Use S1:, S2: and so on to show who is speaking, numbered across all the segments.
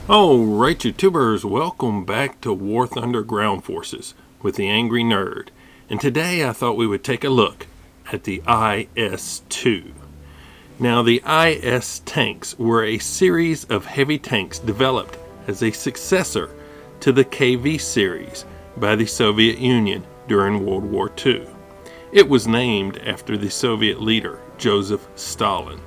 S1: Alright, YouTubers, welcome back to War Thunder Ground Forces with the Angry Nerd. And today I thought we would take a look at the IS-2. Now, the IS tanks were a series of heavy tanks developed as a successor to the KV series by the Soviet Union during World War II. It was named after the Soviet leader, Joseph Stalin.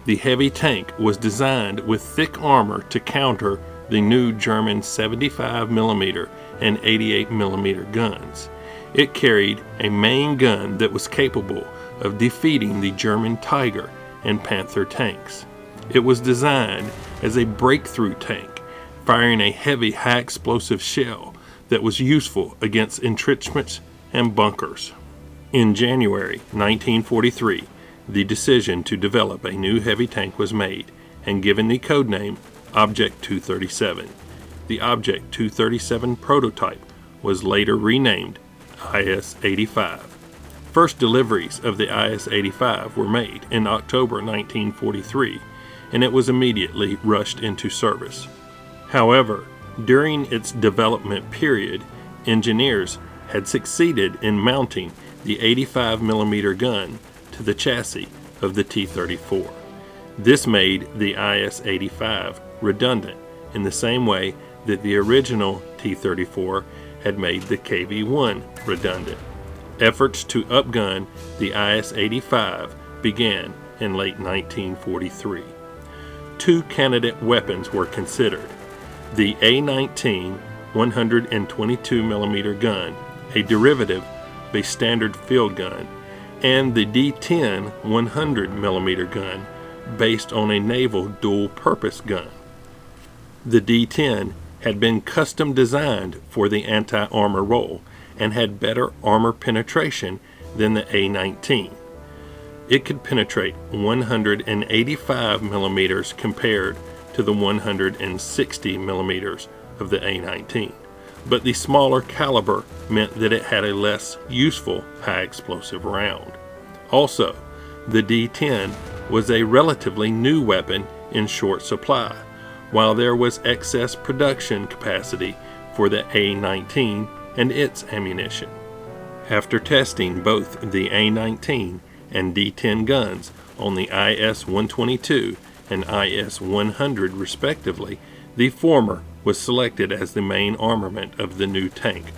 S1: The heavy tank was designed with thick armor to counter the new German 75mm and 88mm guns. It carried a main gun that was capable of defeating the German Tiger and Panther tanks. It was designed as a breakthrough tank, firing a heavy high-explosive shell that was useful against entrenchments and bunkers. In January 1943, the decision to develop a new heavy tank was made and given the codename Object 237. The Object 237 prototype was later renamed IS-85. First deliveries of the IS-85 were made in October 1943, and it was immediately rushed into service. However, during its development period, engineers had succeeded in mounting the 85mm gun to the chassis of the T-34. This made the IS-85 redundant in the same way that the original T-34 had made the KV-1 redundant. Efforts to upgun the IS-85 began in late 1943. Two candidate weapons were considered: the A-19 122mm gun, a derivative of a standard field gun, and the D-10 100mm gun, based on a naval dual-purpose gun. The D-10 had been custom designed for the anti-armor role and had better armor penetration than the A-19. It could penetrate 185mm compared to the 160mm of the A-19, but the smaller caliber meant that it had a less useful high-explosive round. Also, the D-10 was a relatively new weapon in short supply, while there was excess production capacity for the A-19 and its ammunition. After testing both the A-19 and D-10 guns on the IS-122 and IS-100 respectively, the former was selected as the main armament of the new tank,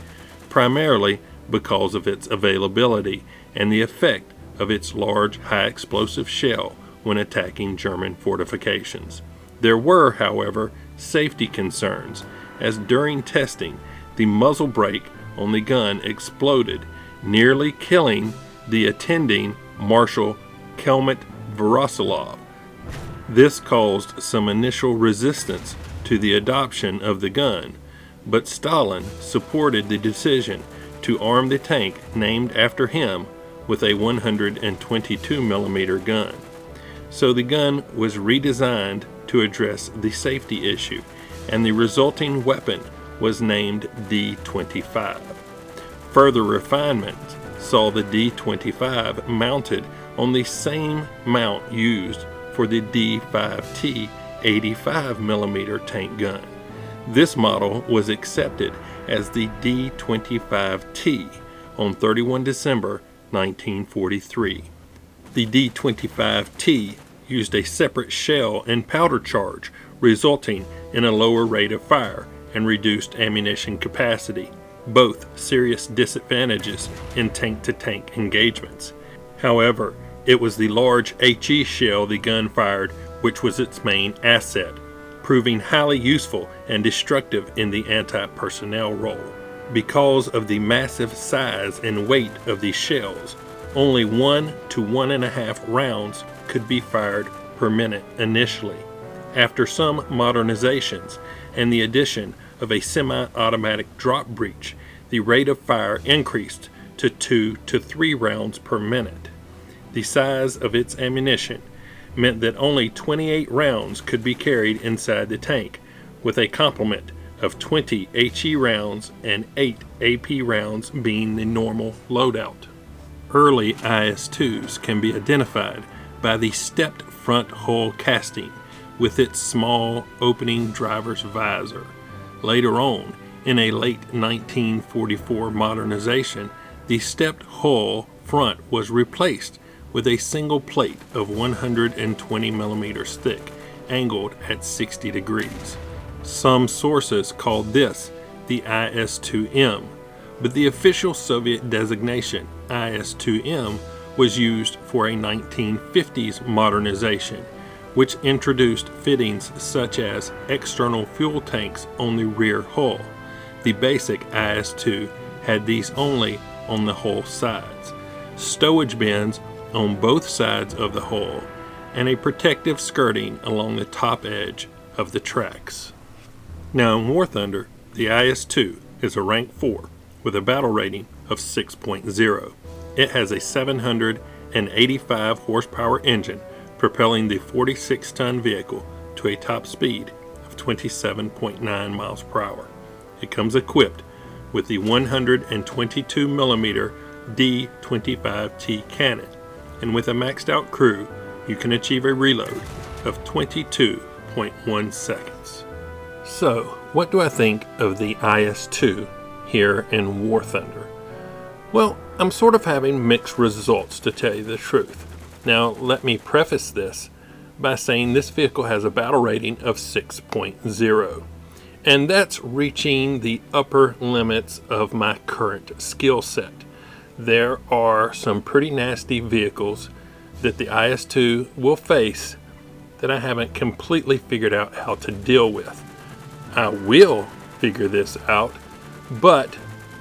S1: primarily because of its availability and the effect of its large high-explosive shell when attacking German fortifications. There were, however, safety concerns, as during testing, the muzzle brake on the gun exploded, nearly killing the attending Marshal Kelmit Vorosilov. This caused some initial resistance to the adoption of the gun, but Stalin supported the decision to arm the tank named after him with a 122mm gun. So the gun was redesigned to address the safety issue, and the resulting weapon was named D-25. Further refinements saw the D-25 mounted on the same mount used for the D-5T 85mm tank gun. This model was accepted as the D-25T on 31 December 1943. The D-25T used a separate shell and powder charge, resulting in a lower rate of fire and reduced ammunition capacity, both serious disadvantages in tank-to-tank engagements. However, it was the large HE shell the gun fired which was its main asset, proving highly useful and destructive in the anti-personnel role. Because of the massive size and weight of these shells, only 1 to 1.5 rounds could be fired per minute initially. After some modernizations and the addition of a semi-automatic drop breech, the rate of fire increased to 2 to 3 rounds per minute. The size of its ammunition meant that only 28 rounds could be carried inside the tank, with a complement of 20 HE rounds and 8 AP rounds being the normal loadout. Early IS-2s can be identified by the stepped front hull casting, with its small opening driver's visor. Later on, in a late 1944 modernization, the stepped hull front was replaced with a single plate of 120 millimeters thick, angled at 60 degrees. Some sources called this the IS-2M, but the official Soviet designation, IS-2M, was used for a 1950s modernization, which introduced fittings such as external fuel tanks on the rear hull. The basic IS-2 had these only on the hull sides, stowage bins on both sides of the hull, and a protective skirting along the top edge of the tracks. Now in War Thunder, the IS-2 is a rank 4 with a battle rating of 6.0. It has a 785 horsepower engine propelling the 46-ton vehicle to a top speed of 27.9 miles per hour. It comes equipped with the 122 millimeter D25T cannon, and with a maxed out crew, you can achieve a reload of 22.1 seconds. So, what do I think of the IS-2 here in War Thunder? Well, I'm sort of having mixed results, to tell you the truth. Now, let me preface this by saying this vehicle has a battle rating of 6.0, and that's reaching the upper limits of my current skill set. There are some pretty nasty vehicles that the IS-2 will face that I haven't completely figured out how to deal with. I will figure this out, but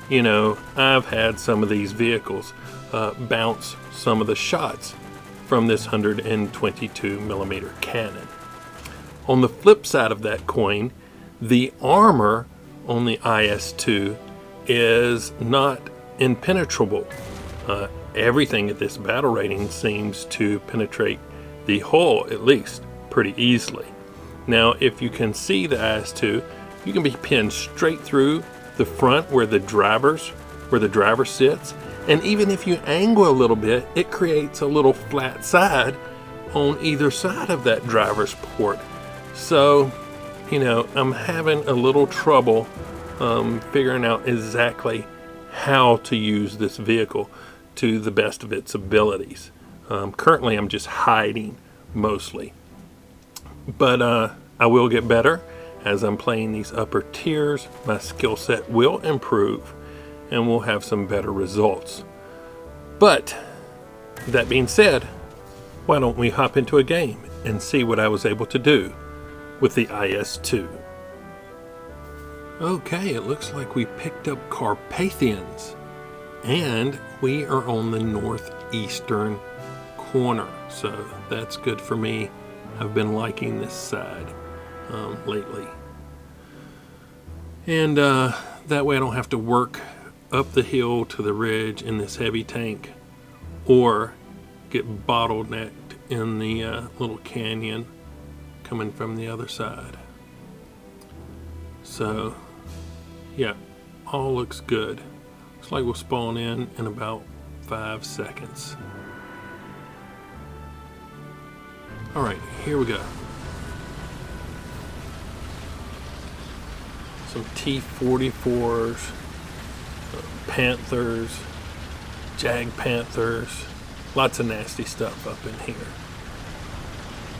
S1: you know, I've had some of these vehicles bounce some of the shots from this 122 millimeter cannon. On the flip side of that coin, the armor on the IS-2 is not impenetrable. Everything at this battle rating seems to penetrate the hull, at least, pretty easily. Now, if you can see the IS-2, you can be pinned straight through the front where the driver sits, and even if you angle a little bit, it creates a little flat side on either side of that driver's port. So, you know, I'm having a little trouble figuring out exactly how to use this vehicle to the best of its abilities. Currently, I'm just hiding mostly, but I will get better. As I'm playing these upper tiers, my skill set will improve and we'll have some better results. But that being said, why don't we hop into a game and see what I was able to do with the IS-2. Okay, it looks like we picked up Carpathians and we are on the northeastern corner, so that's good for me. I've been liking this side lately, and that way I don't have to work up the hill to the ridge in this heavy tank or get bottlenecked in the little canyon coming from the other side. So yeah, all looks good. Looks like we'll spawn in about 5 seconds. All right, here we go. Some T-44s, Panthers, Jag Panthers, lots of nasty stuff up in here.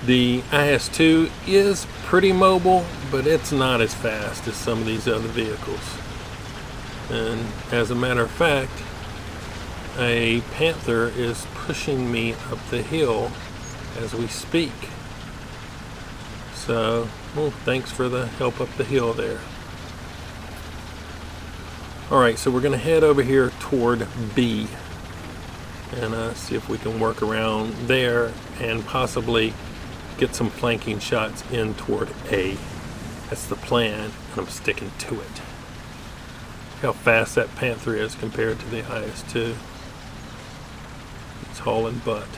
S1: The IS-2 is pretty mobile, but it's not as fast as some of these other vehicles. And as a matter of fact, a Panther is pushing me up the hill as we speak. So, well, thanks for the help up the hill there. Alright, so we're going to head over here toward B and see if we can work around there and possibly get some flanking shots in toward A. That's the plan, and I'm sticking to it. How fast that Panther is compared to the IS-2. It's hauling butt.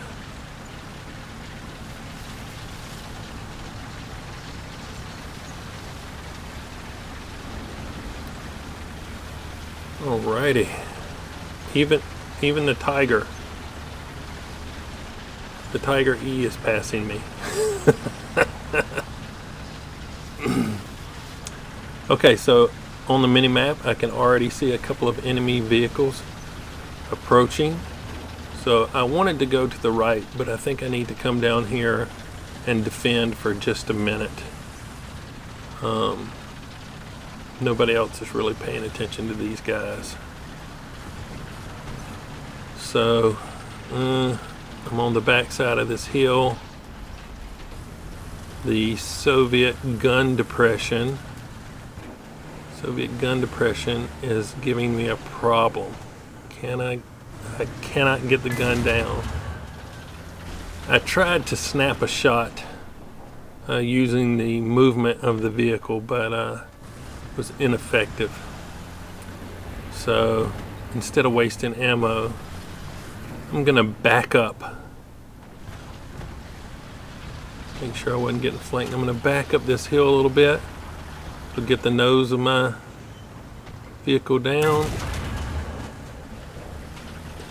S1: Alrighty, even the Tiger E is passing me. Okay, so on the mini-map I can already see a couple of enemy vehicles approaching. So I wanted to go to the right, but I think I need to come down here and defend for just a minute. Nobody else is really paying attention to these guys. So I'm on the back side of this hill. The Soviet gun depression is giving me a problem. I cannot get the gun down. I tried to snap a shot using the movement of the vehicle, but was ineffective. So instead of wasting ammo, I'm gonna back up. Make sure I wasn't getting flanked. I'm gonna back up this hill a little bit to get the nose of my vehicle down.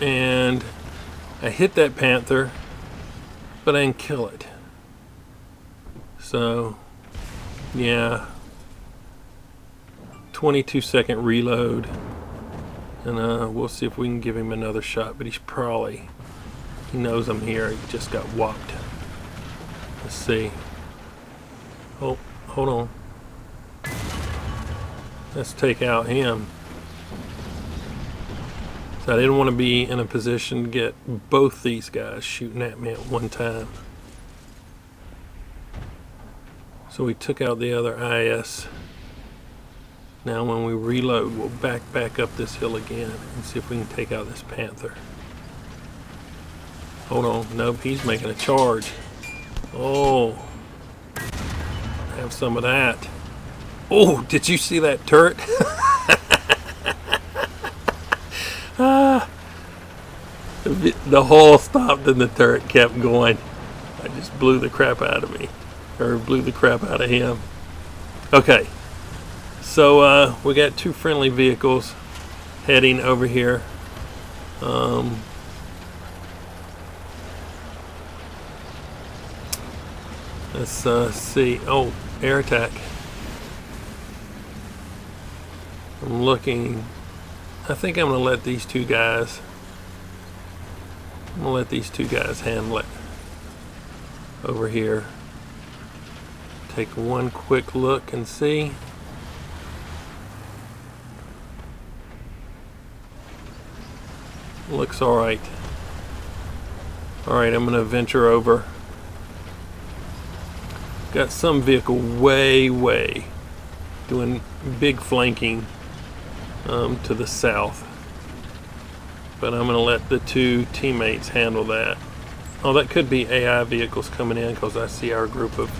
S1: And I hit that Panther, but I didn't kill it. So yeah, 22-second reload, and we'll see if we can give him another shot. But he knows I'm here. He just got whopped. Let's see. Oh, hold on. Let's take out him. So I didn't want to be in a position to get both these guys shooting at me at one time. So we took out the other IS. Now when we reload, we'll back up this hill again and see if we can take out this Panther. Hold on. Nope, he's making a charge. Oh, have some of that. Oh, did you see that turret? The hull stopped and the turret kept going. I just blew the crap out of me, or blew the crap out of him. Okay, so we got two friendly vehicles heading over here. Let's see. Oh, air attack. I'm looking. I think I'm going to let these two guys. Handle it over here. Take one quick look and see. Looks all right. All right, I'm going to venture over. Got some vehicle way doing big flanking to the south, but I'm going to let the two teammates handle that. Oh, that could be AI vehicles coming in, because I see our group of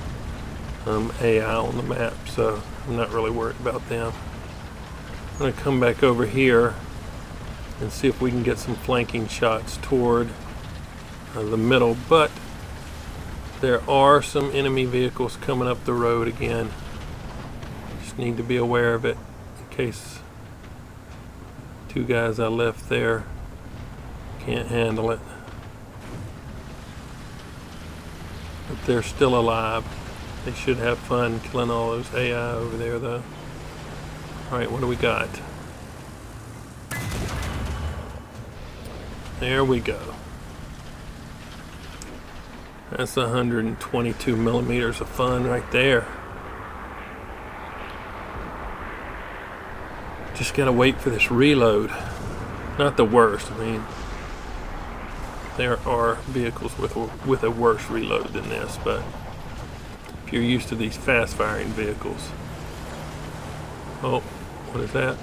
S1: AI on the map, so I'm not really worried about them. I'm going to come back over here and see if we can get some flanking shots toward the middle, but there are some enemy vehicles coming up the road again. Just need to be aware of it in case two guys I left there can't handle it. But they're still alive. They should have fun killing all those AI over there though. Alright, what do we got? There we go. That's 122 millimeters of fun right there. Just gotta wait for this reload. Not the worst. I mean, there are vehicles with a worse reload than this, but if you're used to these fast-firing vehicles. Oh, what is that?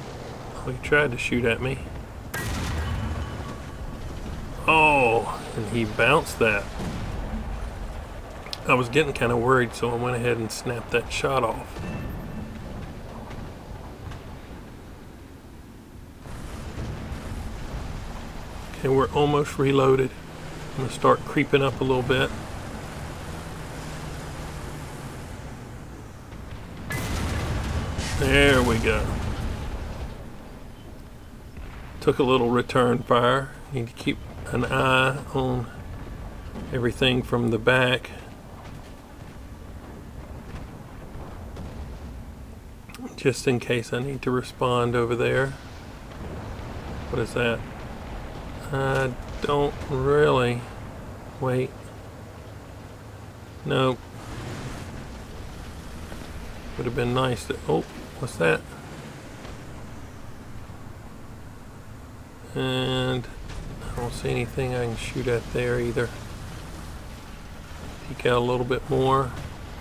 S1: Oh, he tried to shoot at me. Oh, and he bounced that. I was getting kind of worried, so I went ahead and snapped that shot off. Okay, we're almost reloaded. I'm going to start creeping up a little bit. There we go. Took a little return fire. Need to keep an eye on everything from the back. just in case I need to respond over there. What is that? I don't really. Wait. Nope. Would have been nice to. Oh, what's that? And I don't see anything I can shoot at there either. Peek out a little bit more.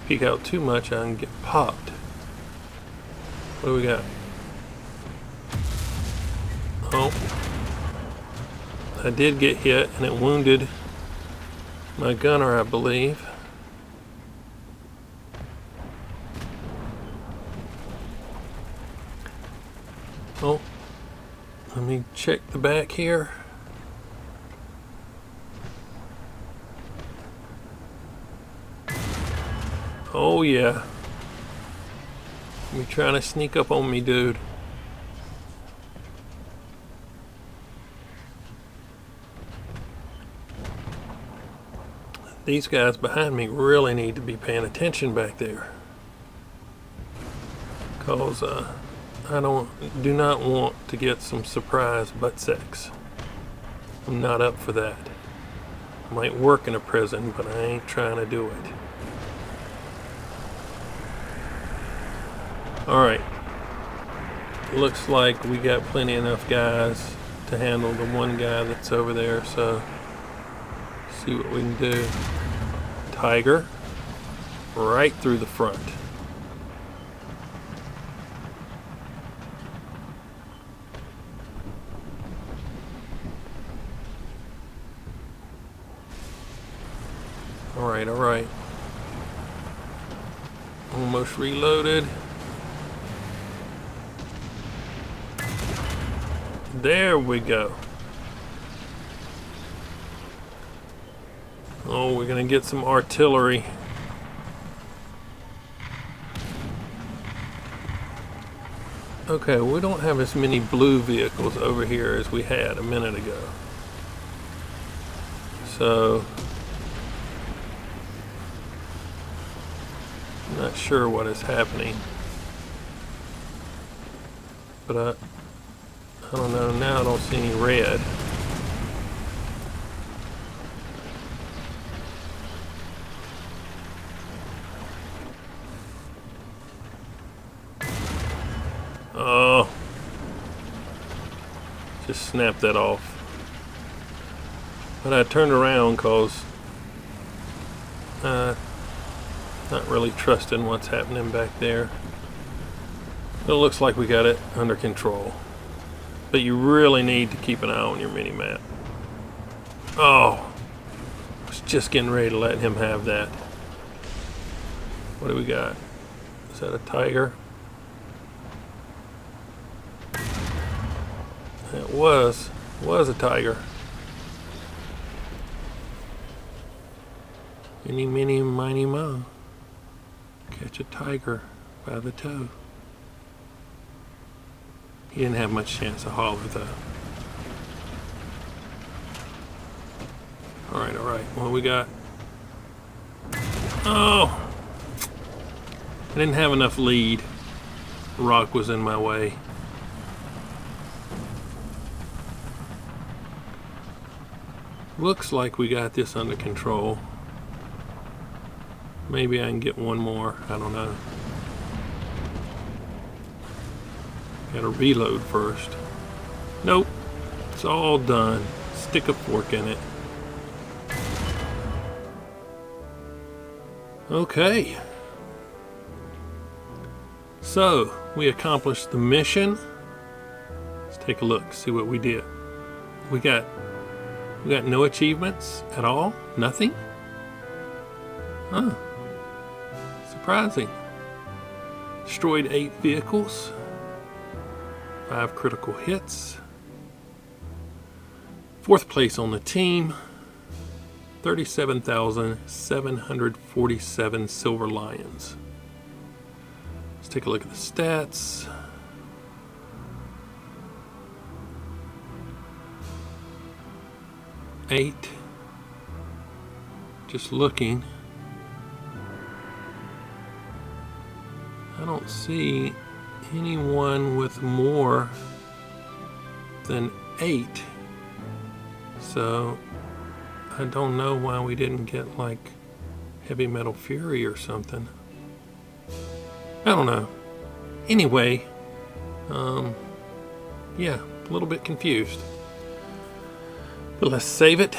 S1: Peek out too much, I can get popped. What do we got? Oh. I did get hit and it wounded my gunner, I believe. Oh. Let me check the back here. Oh yeah. You trying to sneak up on me, dude. These guys behind me really need to be paying attention back there. Cause I do not want to get some surprise butt sex. I'm not up for that. I might work in a prison, but I ain't trying to do it. Alright. Looks like we got plenty enough guys to handle the one guy that's over there, so see what we can do. Tiger. Right through the front. Alright, alright. Almost reloaded. There we go. Oh, we're gonna get some artillery. Okay, we don't have as many blue vehicles over here as we had a minute ago. So, I'm not sure what is happening. But I don't know, now I don't see any red. Oh. Just snap that off. But I turned around because not really trusting what's happening back there. It looks like we got it under control. But you really need to keep an eye on your mini-map. Oh, I was just getting ready to let him have that. What do we got? Is that a tiger? It was a tiger. Any, mini, miny, mo. Catch a tiger by the toe. He didn't have much chance to holler though. Alright, alright. What we got? Oh! I didn't have enough lead. Rock was in my way. Looks like we got this under control. Maybe I can get one more. I don't know. Gotta reload first. Nope. It's all done. Stick a fork in it. Okay. So, we accomplished the mission. Let's take a look, see what we did. We got no achievements at all? Nothing? Huh. Surprising. Destroyed 8 vehicles. 5 critical hits. 4th place on the team. 37,747 silver lions. Let's take a look at the stats. Eight. Just looking. I don't see anyone with more than 8. So I don't know why we didn't get like Heavy Metal Fury or something. I don't know. Anyway, yeah, a little bit confused. But let's save it.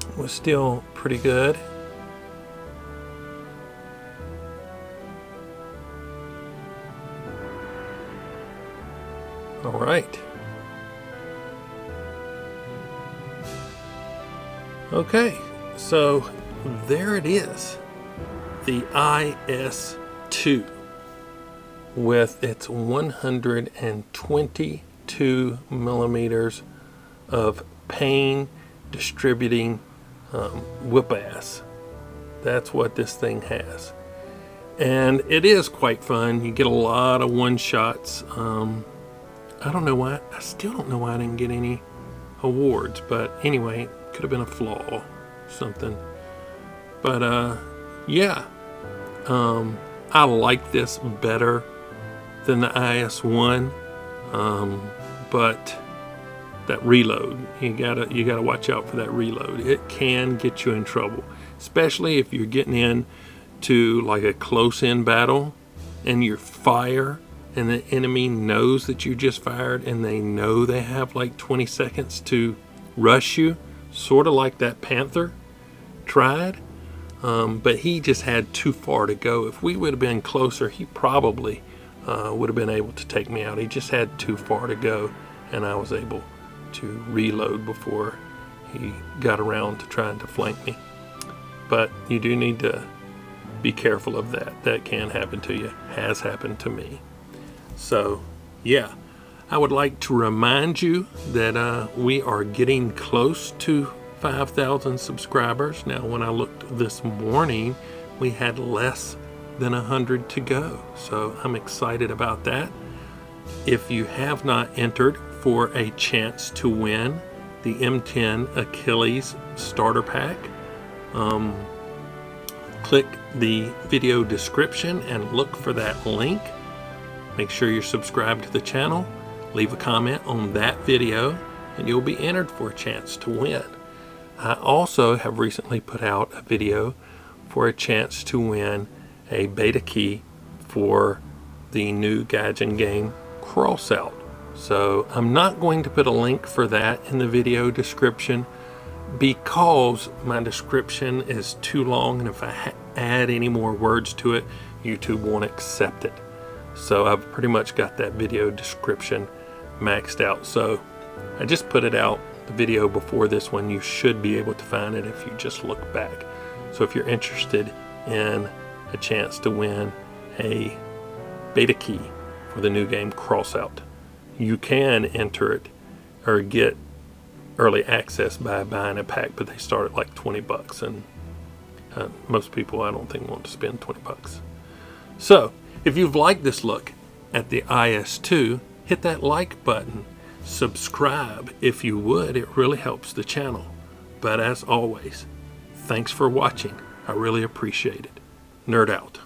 S1: It was still pretty good. All right. Okay, so there it is. The IS-2 with its 122 millimeters of pain distributing whip ass. That's what this thing has. And it is quite fun. You get a lot of one-shots. I don't know why. I still don't know why I didn't get any awards. But anyway, could have been a flaw, something. But yeah, I like this better than the IS-1. But that reload, you gotta watch out for that reload. It can get you in trouble, especially if you're getting in to like a close-in battle and you fire and the enemy knows that you just fired and they know they have like 20 seconds to rush you, sort of like that Panther tried. But he just had too far to go. If we would have been closer, he probably would have been able to take me out. He just had too far to go, and I was able to reload before he got around to trying to flank me. But you do need to be careful of that. That can happen to you. Has happened to me. So yeah, I would like to remind you that we are getting close to 5,000 subscribers. Now when I looked this morning, we had less than 100 to go. So I'm excited about that. If you have not entered for a chance to win the M10 Achilles starter pack, click the video description and look for that link. Make sure you're subscribed to the channel. Leave a comment on that video and you'll be entered for a chance to win. I also have recently put out a video for a chance to win a beta key for the new Gaijin game Crossout. So I'm not going to put a link for that in the video description because my description is too long, and if I add any more words to it, YouTube won't accept it. So I've pretty much got that video description maxed out. So I just put it out, the video before this one. You should be able to find it if you just look back. So if you're interested in a chance to win a beta key for the new game Crossout, you can enter it or get early access by buying a pack, but they start at like 20 bucks, and most people I don't think want to spend 20 bucks. So if you've liked this look at the IS-2, hit that like button. Subscribe if you would. It really helps the channel. But as always, thanks for watching. I really appreciate it. Nerd out.